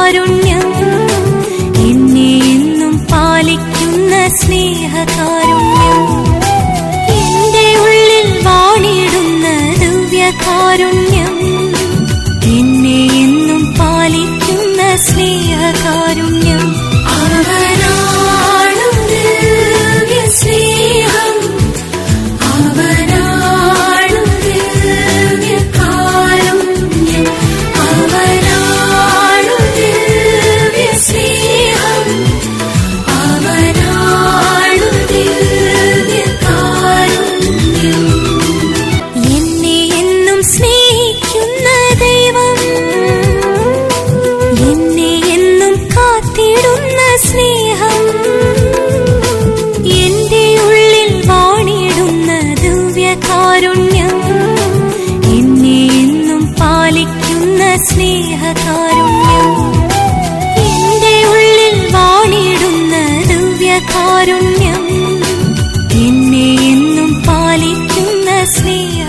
ദിവ്യകാരുണ്യം, എന്നെ എന്നും പാലിക്കുന്ന സ്നേഹകാരുണ്യം, എന്റെ ഉള്ളിൽ വാണിടുന്ന ദിവ്യകാരുണ്യം, എന്നെ എന്നും പാലിക്കുന്ന സ്നേഹകാരുണ്യം. അവനാണു ദിവ്യസ്നേഹം, അവനാണു ദിവ്യകാരുണ്യം, അവനാണു ദിവ്യസ്നേഹം, അവനാണു ദിവ്യകാരുണ്യം. എന്നെ എന്നും സ്നേഹിക്കുന്ന ദൈവം, എന്നെ എന്നും കാത്തിടുന്ന സ്നേഹം, എന്റെ ഉള്ളിൽ വാണിടുന്ന ദിവ്യകാരുണ്യം, എന്നെ എന്നും പാലിക്കുന്ന സ്നേഹകാരുണ്യം, എന്റെ ഉള്ളിൽ വാണിടുന്ന ദിവ്യകാരുണ്യം, എന്നെ എന്നും പാലിക്കുന്ന സ്നേഹ